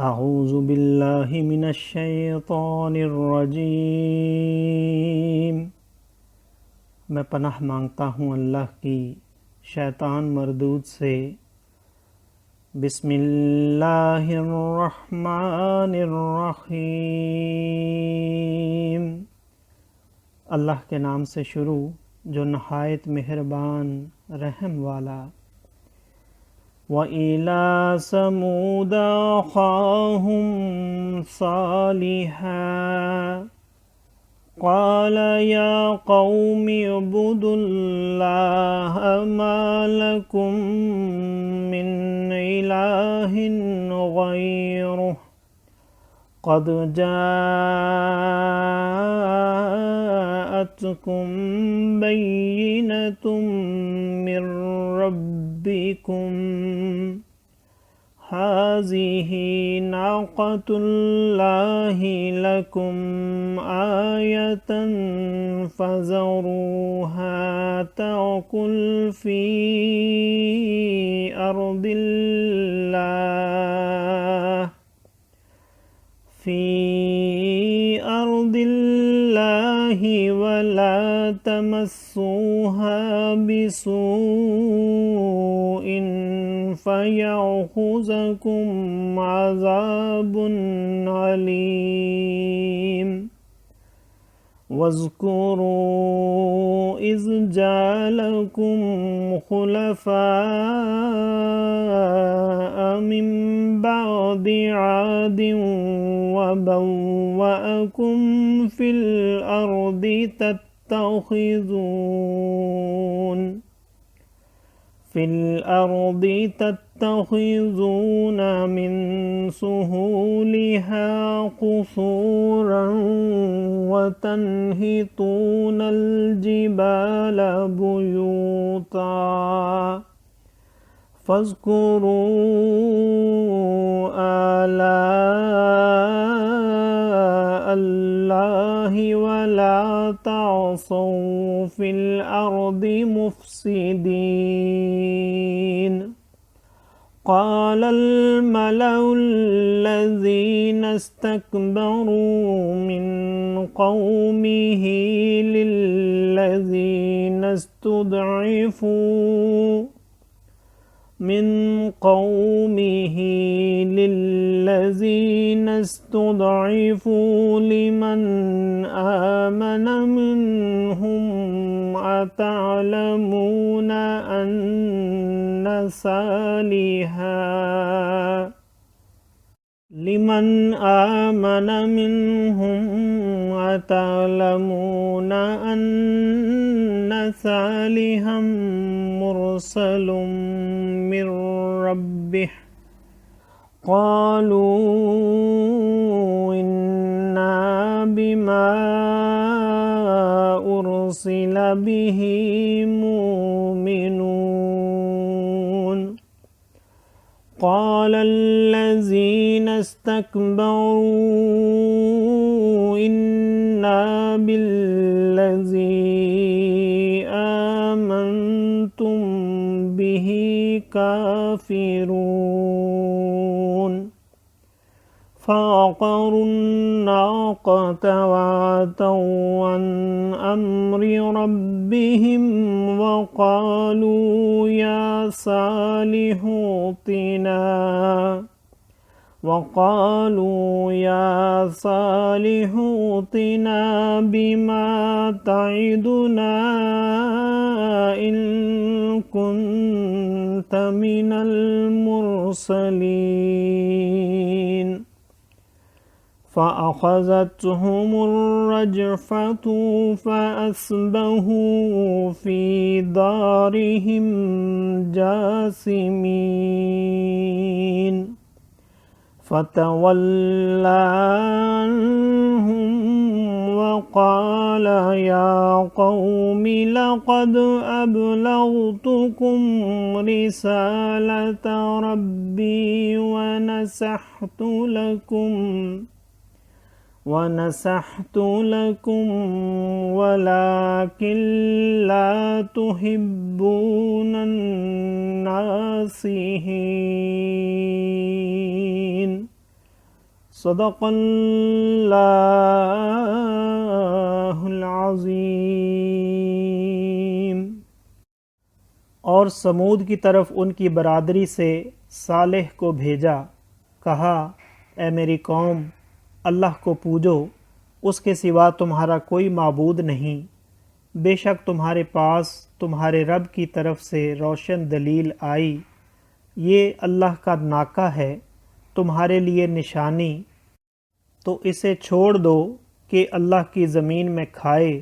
أعوذ بالله من الشیطان الرجیم۔ میں پناہ مانگتا ہوں اللہ کی شیطان مردود سے۔ بسم اللہ الرحمن الرحیم۔ اللہ کے نام سے شروع جو نہایت مہربان رحم والا۔ وَإِلَى ثَمُودَ أَخَاهُمْ صَالِحًا قَالَ يَا قَوْمِ اعْبُدُوا اللَّهَ مَا لَكُمْ مِنْ إِلَٰهٍ غَيْرُهُ قَدْ جَاءَتْكُمْ بَيِّنَةٌ مِّن رَّبِّكُمْ هَٰذِهِ نَاقَةُ اللَّهِ لَكُمْ آيَةً فَذَرُوهَا تَأْكُلْ فِي أَرْضِ اللَّهِ وَلَا تَمَسُّوهَا بِسُوءٍ فَيَأْخُذَكُمْ عَذَابٌ أَلِيمٌ وَاذْكُرُوا إِذْ جَعَلَكُمْ خُلَفَاءَ مِن بَعْدِ عَادٍ وَبَوَّأَكُمْ فِي الْأَرْضِ تتخذون من سهولها قصورا وتنحتون الجبال بيوتا فاذكروا آلاء الله ولا تعصوا في الأرض مفسدين قال الملأ الذين استكبروا من قومه للذين استضعفوا لمن آمن منهم أتعلمون أن صالحا مرسل من ربه قالوا إنا بما أرسل به مؤمنون قال الذين استكبروا إنا بالذي آمنتم به كافرون فعقروا الناقة وعتوا عن أمر ربهم وقالوا يا صالح ائتنا بما تعدنا إن كنت من المرسلين فأخذتهم الرجفة فأصبحوا في دارهم جاثمين فتولى عنهم وقال يا قوم لقد أبلغتكم رسالة ربي ونصحت لكم ولكن لا تحبون الناصحين صدق اللہ العظیم۔ اور سمود کی طرف ان کی برادری سے صالح کو بھیجا، کہا اے میری قوم، اللہ کو پوجو، اس کے سوا تمہارا کوئی معبود نہیں، بے شک تمہارے پاس تمہارے رب کی طرف سے روشن دلیل آئی، یہ اللہ کا ناکہ ہے تمہارے لیے نشانی، تو اسے چھوڑ دو کہ اللہ کی زمین میں کھائے،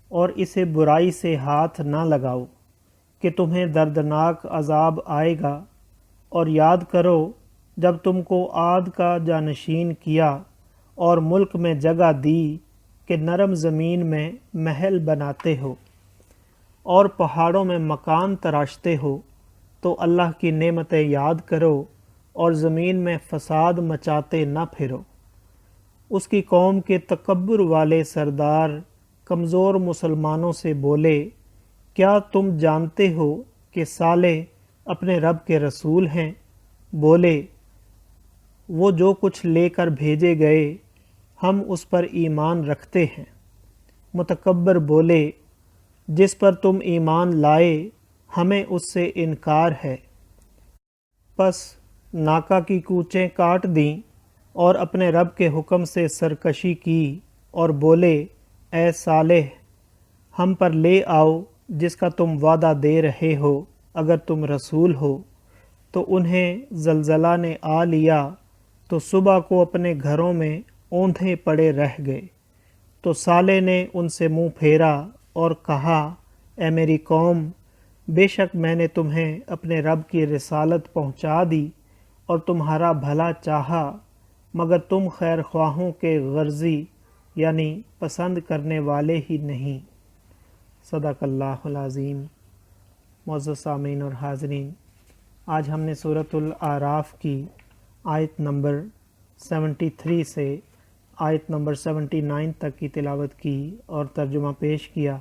اور اسے برائی سے ہاتھ نہ لگاؤ کہ تمہیں دردناک عذاب آئے گا۔ اور یاد کرو جب تم کو عاد کا جانشین کیا اور ملک میں جگہ دی کہ نرم زمین میں محل بناتے ہو اور پہاڑوں میں مکان تراشتے ہو، تو اللہ کی نعمتیں یاد کرو اور زمین میں فساد مچاتے نہ پھرو۔ اس کی قوم کے تکبر والے سردار کمزور مسلمانوں سے بولے، کیا تم جانتے ہو کہ صالح اپنے رب کے رسول ہیں؟ بولے، وہ جو کچھ لے کر بھیجے گئے ہم اس پر ایمان رکھتے ہیں۔ متکبر بولے، جس پر تم ایمان لائے ہمیں اس سے انکار ہے۔ پس ناکہ کی کوچیں کاٹ دیں اور اپنے رب کے حکم سے سرکشی کی، اور بولے، اے صالح، ہم پر لے آؤ جس کا تم وعدہ دے رہے ہو اگر تم رسول ہو۔ تو انہیں زلزلہ نے آ لیا تو صبح کو اپنے گھروں میں اوندھے پڑے رہ گئے۔ تو صالح نے ان سے منہ پھیرا اور کہا، اے میری قوم، بے شک میں نے تمہیں اپنے رب کی رسالت پہنچا دی اور تمہارا بھلا چاہا، مگر تم خیر خواہوں کے غرضی یعنی پسند کرنے والے ہی نہیں۔ صدق اللہ العظیم۔ معزز سامعین اور حاضرین، آج ہم نے سورۃ الاعراف کی آیت نمبر 73 سے آیت نمبر 79 تک کی تلاوت کی اور ترجمہ پیش کیا۔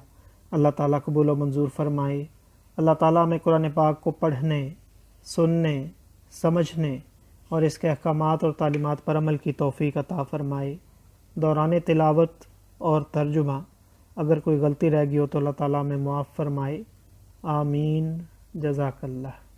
اللہ تعالیٰ قبول و منظور فرمائے۔ اللہ تعالیٰ میں قرآن پاک کو پڑھنے، سننے، سمجھنے اور اس کے احکامات اور تعلیمات پر عمل کی توفیق عطا فرمائے۔ دوران تلاوت اور ترجمہ اگر کوئی غلطی رہ گئی ہو تو اللہ تعالیٰ میں معاف فرمائے۔ آمین۔ جزاک اللہ۔